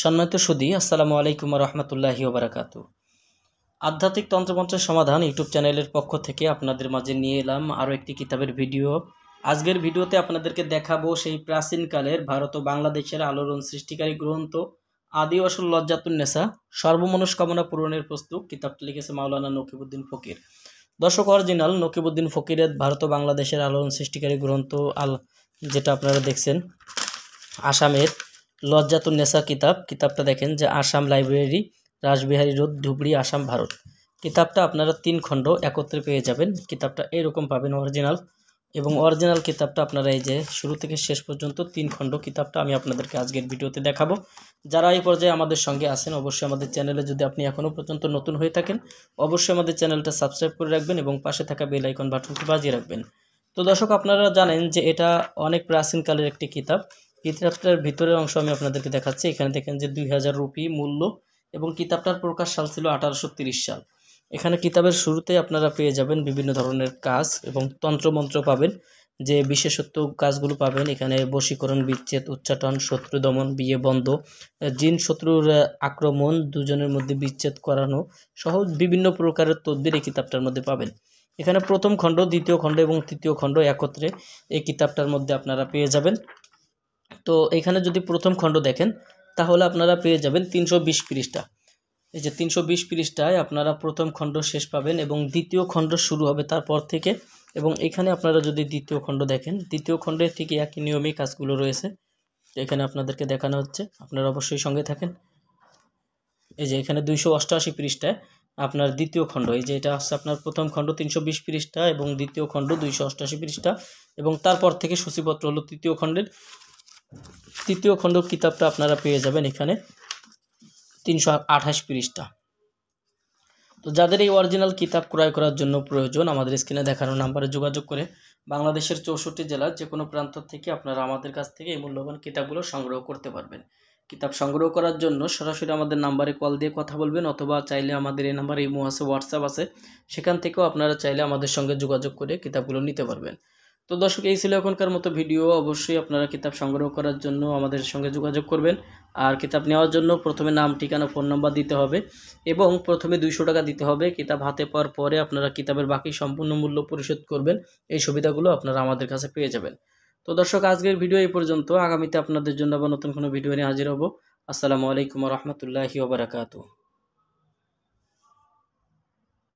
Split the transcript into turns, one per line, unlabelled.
সম্মানিত সুধী, আসসালামু আলাইকুম রহমতুল্লাহি ওবরাকাতু। আধ্যাত্মিক তন্ত্রমন্ত্রের সমাধান ইউটিউব চ্যানেলের পক্ষ থেকে আপনাদের মাঝে নিয়ে এলাম আরও একটি কিতাবের ভিডিও। আজকের ভিডিওতে আপনাদেরকে দেখাবো সেই প্রাচীনকালের ভারত ও বাংলাদেশের আলোড়ন সৃষ্টিকারী গ্রন্থ আদি আসল লজ্জাতুন্নেসা সর্বমনস্কামনা পূরণের প্রস্তুত। কিতাবটি লিখেছে মাওলানা নকিবউদ্দিন ফকির। দর্শক, অরিজিনাল নকিবউদ্দিন ফকিরের ভারত ও বাংলাদেশের আলোড়ন সৃষ্টিকারী গ্রন্থ যেটা আপনারা দেখছেন আসামের লজ্জাতুন্নেসা কিতাবটা দেখেন যে আসাম লাইব্রেরি, রাসবিহারী রোড, ধুবড়ী, আসাম, ভারত। কিতাবটা আপনারা 3 খণ্ড একত্রে পেয়ে যাবেন। কিতাবটা এরকম পাবেন অরিজিনাল, এবং অরিজিনাল কিতাবটা আপনারা এই যে শুরু থেকে শেষ পর্যন্ত 3 খণ্ড কিতাবটা আমি আপনাদেরকে আজকের ভিডিওতে দেখাবো। যারা এই পর্যায়ে আমাদের সঙ্গে আছেন, অবশ্যই আমাদের চ্যানেলে যদি আপনি এখনও পর্যন্ত নতুন হয়ে থাকেন, অবশ্যই আমাদের চ্যানেলটা সাবস্ক্রাইব করে রাখবেন এবং পাশে থাকা বেল আইকন বাটনটি বাজিয়ে রাখবেন। তো দর্শক, আপনারা জানেন যে এটা অনেক প্রাচীনকালের একটি কিতাব। কিতাবটার ভিতরের অংশ আমি আপনাদেরকে দেখাচ্ছি। এখানে দেখেন যে 2000 রুপি মূল্য, এবং কিতাবটার প্রকাশ সাল ছিল 1830 সাল। এখানে কিতাবের শুরুতে আপনারা পেয়ে যাবেন বিভিন্ন ধরনের কাজ এবং তন্ত্রমন্ত্র পাবেন, যে বিশেষত্ব কাজগুলো পাবেন। এখানে বশীকরণ, বিচ্ছেদ, উচ্চাটন, শত্রু দমন, বিয়ে বন্ধ, জিন শত্রুর আক্রমণ, দুজনের মধ্যে বিচ্ছেদ করানো সহ বিভিন্ন প্রকারের তদবির এই কিতাবটার মধ্যে পাবেন। এখানে প্রথম খণ্ড, দ্বিতীয় খণ্ড এবং তৃতীয় খণ্ড একত্রে এই কিতাবটার মধ্যে আপনারা পেয়ে যাবেন। তো এখানে যদি প্রথম খণ্ড দেখেন তাহলে আপনারা পেয়ে যাবেন 320 পৃষ্ঠা। এই যে 320 পৃষ্ঠায় আপনারা প্রথম খণ্ড শেষ পাবেন এবং দ্বিতীয় খণ্ড শুরু হবে তারপর থেকে। এবং এখানে আপনারা যদি দ্বিতীয় খণ্ড দেখেন, দ্বিতীয় খণ্ডের ঠিক একই নিয়মেই কাজগুলো রয়েছে। এখানে আপনাদেরকে দেখানো হচ্ছে, আপনারা অবশ্যই সঙ্গে থাকেন। এই যে এখানে 288 পৃষ্ঠায় আপনার দ্বিতীয় খণ্ড, এই যে এটা হচ্ছে আপনার প্রথম খণ্ড 320 পৃষ্ঠা এবং দ্বিতীয় খণ্ড 288 পৃষ্ঠা, এবং তারপর থেকে সূচিপত্র হলো তৃতীয় খণ্ডের। তৃতীয় খণ্ড কিতাবটা আপনারা পেয়ে যাবেন এখানে 328 পৃষ্ঠা। তো যাদের এই অরিজিনাল কিতাব ক্রয় করার জন্য প্রয়োজন, আমাদের স্ক্রিনে দেখানো নাম্বারে যোগাযোগ করে বাংলাদেশের 64 জেলার যে কোনো প্রান্ত থেকে আপনারা আমাদের কাছ থেকে এই মূল্যবান কিতাবগুলো সংগ্রহ করতে পারবেন। কিতাব সংগ্রহ করার জন্য সরাসরি আমাদের নাম্বারে কল দিয়ে কথা বলবেন, অথবা চাইলে আমাদের এই নাম্বারে ইমো আছে, হোয়াটসঅ্যাপ আছে, সেখান থেকেও আপনারা চাইলে আমাদের সঙ্গে যোগাযোগ করে কিতাবগুলো নিতে পারবেন। তো দর্শক, এই ছিল এখনকার মতো ভিডিও। অবশ্যই আপনারা কিতাব সংগ্রহ করার জন্য আমাদের সঙ্গে যোগাযোগ করবেন। আর কিতাব নেওয়ার জন্য প্রথমে নাম, ঠিকানা, ফোন নাম্বার দিতে হবে এবং প্রথমে 200 টাকা দিতে হবে। কিতাব হাতে পাওয়ার পরে আপনারা কিতাবের বাকি সম্পূর্ণ মূল্য পরিশোধ করবেন। এই সুবিধাগুলো আপনারা আমাদের কাছে পেয়ে যাবেন। তো দর্শক, আজকের ভিডিও এই পর্যন্ত। আগামীতে আপনাদের জন্য আবার নতুন কোনো ভিডিও নিয়ে হাজির হব। আসসালামু আলাইকুম রহমতুল্লাহি ওয়া বারাকাতুহু।